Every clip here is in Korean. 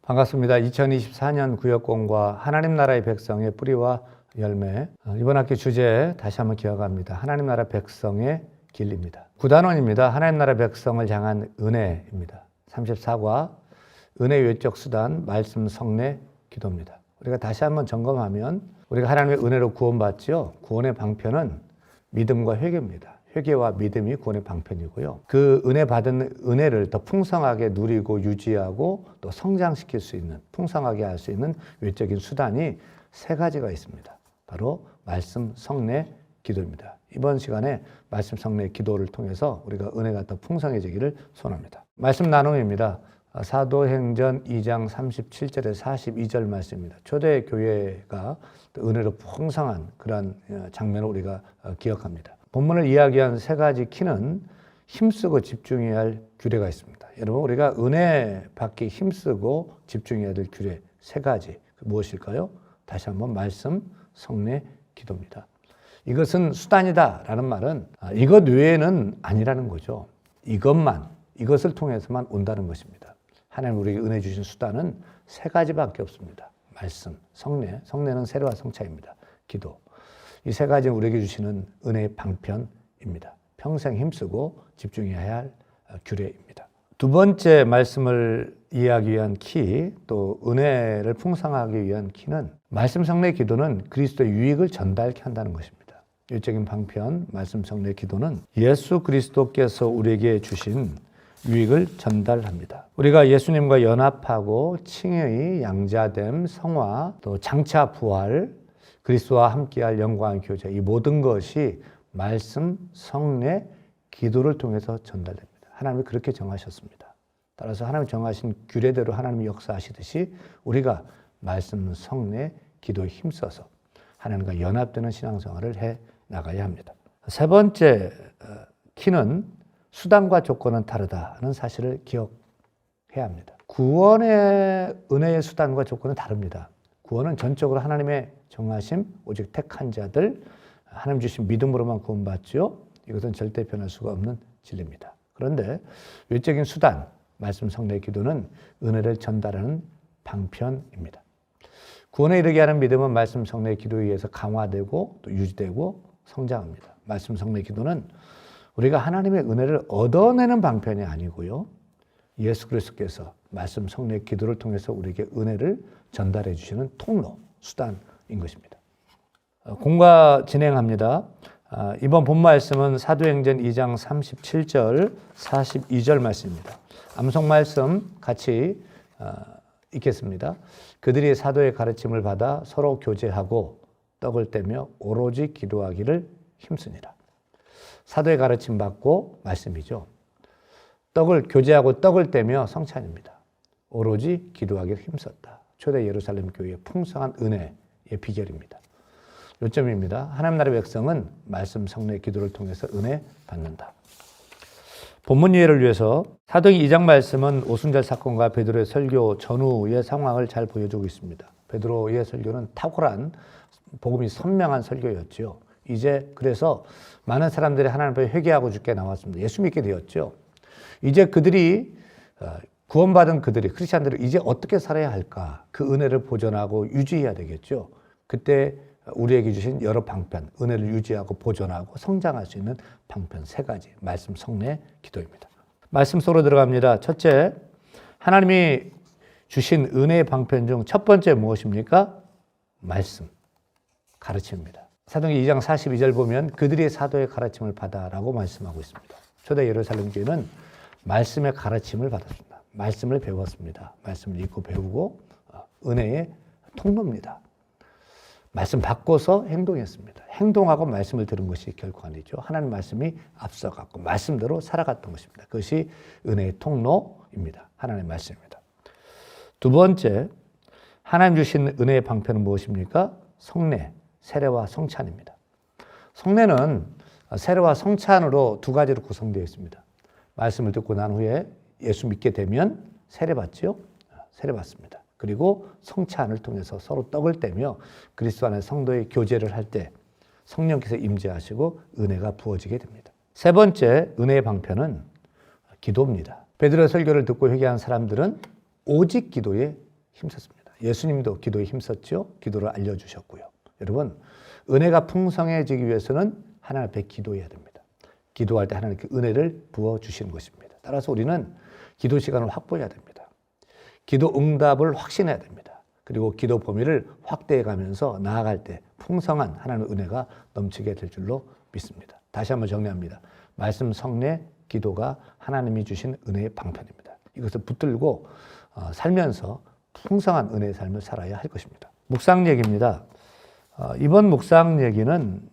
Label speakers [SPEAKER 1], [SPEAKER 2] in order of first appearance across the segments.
[SPEAKER 1] 반갑습니다. 2024년 구역공과 하나님 나라의 백성의 뿌리와 열매. 이번 학기 주제 다시 한번 기억합니다. 하나님 나라 백성의 길입니다. 9단원입니다. 하나님 나라 백성을 향한 은혜입니다. 34과 은혜 외적 수단, 말씀, 성례, 기도입니다. 우리가 다시 한번 점검하면 우리가 하나님의 은혜로 구원받지요. 구원의 방편은 믿음과 회개입니다. 회개와 믿음이 구원의 방편이고요. 그 은혜 받은 은혜를 더 풍성하게 누리고 유지하고 또 성장시킬 수 있는, 풍성하게 할 수 있는 외적인 수단이 세 가지가 있습니다. 바로 말씀, 성례, 기도입니다. 이번 시간에 말씀, 성례, 기도를 통해서 우리가 은혜가 더 풍성해지기를 소원합니다. 말씀 나눔입니다. 사도행전 2장 37절에서 42절 말씀입니다. 초대교회가 은혜로 풍성한 그러한 장면을 우리가 기억합니다. 본문을 이야기한 세 가지 키는 힘쓰고 집중해야 할 규례가 있습니다. 여러분, 우리가 은혜 받기 힘쓰고 집중해야 될 규례 세 가지 무엇일까요? 다시 한번 말씀, 성례, 기도입니다. 이것은 수단이다라는 말은 이것 외에는 아니라는 거죠. 이것을 통해서만 온다는 것입니다. 하나님 우리에게 은혜 주신 수단은 세 가지밖에 없습니다. 말씀, 성례, 성례는 세례와 성찬입니다. 기도. 이 세 가지는 우리에게 주시는 은혜의 방편입니다. 평생 힘쓰고 집중해야 할 규례입니다. 두 번째 말씀을 이해하기 위한 키, 또 은혜를 풍성하기 위한 키는 말씀, 성례, 기도는 그리스도의 유익을 전달케 한다는 것입니다. 유적인 방편, 말씀, 성례, 기도는 예수 그리스도께서 우리에게 주신 유익을 전달합니다. 우리가 예수님과 연합하고 칭의, 양자됨, 성화, 또 장차 부활, 그리스도와 함께할 영광의 교제, 이 모든 것이 말씀, 성례, 기도를 통해서 전달됩니다. 하나님이 그렇게 정하셨습니다. 따라서 하나님이 정하신 규례대로 하나님이 역사하시듯이 우리가 말씀, 성례, 기도에 힘써서 하나님과 연합되는 신앙생활을 해 나가야 합니다. 세 번째 키는 수단과 조건은 다르다는 사실을 기억해야 합니다. 구원의 은혜의 수단과 조건은 다릅니다. 구원은 전적으로 하나님의 정하심, 오직 택한 자들, 하나님 주신 믿음으로만 구원받죠. 이것은 절대 변할 수가 없는 진리입니다. 그런데 외적인 수단, 말씀, 성례, 기도는 은혜를 전달하는 방편입니다. 구원에 이르게 하는 믿음은 말씀, 성례, 기도에 의해서 강화되고 또 유지되고 성장합니다. 말씀, 성례, 기도는 우리가 하나님의 은혜를 얻어내는 방편이 아니고요. 예수 그리스도께서 말씀, 성례, 기도를 통해서 우리에게 은혜를 전달해 주시는 통로, 수단인 것입니다. 공과 진행합니다. 이번 본 말씀은 사도행전 2장 37절, 42절 말씀입니다. 암송 말씀 같이 읽겠습니다. 그들이 사도의 가르침을 받아 서로 교제하고 떡을 떼며 오로지 기도하기를 힘쓰니라. 사도의 가르침 받고 말씀이죠. 교제하고 떡을 떼며 성찬입니다. 오로지 기도하기를 힘썼다. 초대 예루살렘 교회의 풍성한 은혜의 비결입니다. 요점입니다. 하나님 나라의 백성은 말씀, 성례, 기도를 통해서 은혜 받는다. 본문 이해를 위해서 사도행 2장 말씀은 오순절 사건과 베드로의 설교 전후의 상황을 잘 보여주고 있습니다. 베드로의 설교는 탁월한 복음이 선명한 설교였죠. 이제 그래서 많은 사람들이 하나님 앞에 회개하고 죽게 나왔습니다. 예수 믿게 되었죠. 이제 구원받은 크리스찬들이 이제 어떻게 살아야 할까? 그 은혜를 보존하고 유지해야 되겠죠. 그때 우리에게 주신 여러 방편, 은혜를 유지하고 보존하고 성장할 수 있는 방편 세 가지, 말씀, 성례, 기도입니다. 말씀 속으로 들어갑니다. 첫째, 하나님이 주신 은혜의 방편 중 첫 번째 무엇입니까? 말씀, 가르침입니다. 사도행전 2장 42절 보면 그들이 사도의 가르침을 받아라고 말씀하고 있습니다. 초대 예루살렘 교회는 말씀의 가르침을 받았습니다. 말씀을 배웠습니다. 말씀을 읽고 배우고 은혜의 통로입니다. 말씀 받고서 행동했습니다. 행동하고 말씀을 들은 것이 결코 아니죠. 하나님 말씀이 앞서갔고 말씀대로 살아갔던 것입니다. 그것이 은혜의 통로입니다. 하나님의 말씀입니다. 두 번째, 하나님 주신 은혜의 방편은 무엇입니까? 성례, 세례와 성찬입니다. 성례는 세례와 성찬으로 두 가지로 구성되어 있습니다. 말씀을 듣고 난 후에 예수 믿게 되면 세례받죠. 세례받습니다. 그리고 성찬을 통해서 서로 떡을 떼며 그리스도 안에 성도의 교제를 할 때 성령께서 임재하시고 은혜가 부어지게 됩니다. 세 번째 은혜의 방편은 기도입니다. 베드로의 설교를 듣고 회개한 사람들은 오직 기도에 힘썼습니다. 예수님도 기도에 힘썼죠. 기도를 알려주셨고요. 여러분, 은혜가 풍성해지기 위해서는 하나님 앞에 기도해야 됩니다. 기도할 때 하나님께 은혜를 부어주시는 것입니다. 따라서 우리는 기도 시간을 확보해야 됩니다. 기도 응답을 확신해야 됩니다. 그리고 기도 범위를 확대해 가면서 나아갈 때 풍성한 하나님의 은혜가 넘치게 될 줄로 믿습니다. 다시 한번 정리합니다. 말씀, 성례, 기도가 하나님이 주신 은혜의 방편입니다. 이것을 붙들고 살면서 풍성한 은혜의 삶을 살아야 할 것입니다. 묵상 얘기입니다. 이번 묵상 얘기는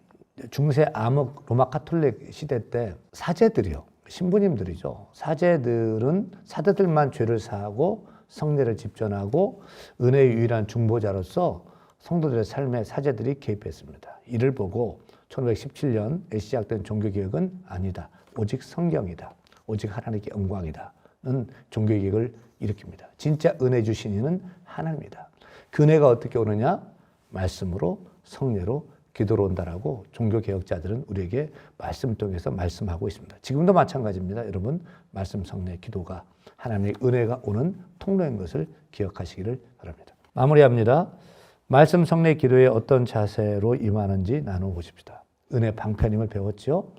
[SPEAKER 1] 중세 암흑 로마 카톨릭 시대 때 사제들이요, 신부님들이죠. 사제들만 죄를 사하고 성례를 집전하고 은혜의 유일한 중보자로서 성도들의 삶에 사제들이 개입했습니다. 이를 보고 1517년에 시작된 종교개혁은 아니다. 오직 성경이다. 오직 하나님께 영광이다는 종교개혁을 일으킵니다. 진짜 은혜 주신 이는 하나님이다. 그 은혜가 어떻게 오느냐? 말씀으로, 성례로, 기도로 온다라고 종교개혁자들은 우리에게 말씀을 통해서 말씀하고 있습니다. 지금도 마찬가지입니다. 여러분, 말씀, 성례, 기도가 하나님의 은혜가 오는 통로인 것을 기억하시기를 바랍니다. 마무리합니다. 말씀, 성례, 기도에 어떤 자세로 임하는지 나눠보십시다. 은혜 방편임을 배웠죠.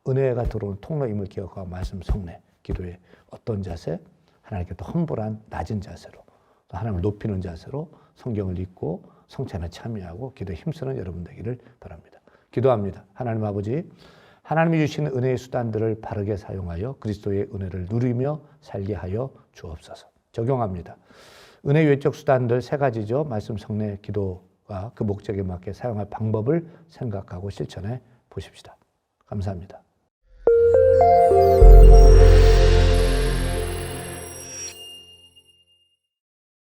[SPEAKER 1] 은혜가 들어오는 통로임을 기억하고 말씀, 성례, 기도에 어떤 자세? 하나님께 더 험불한 낮은 자세로, 또 하나님을 높이는 자세로 성경을 읽고 성찬에 참여하고 기도에 힘쓰는 여러분 되기를 바랍니다. 기도합니다. 하나님 아버지, 하나님이 주시는 은혜의 수단들을 바르게 사용하여 그리스도의 은혜를 누리며 살게 하여 주옵소서. 적용합니다. 은혜 외적 수단들 3가지죠. 말씀, 성례, 기도가 그 목적에 맞게 사용할 방법을 생각하고 실천해 보십시다. 감사합니다.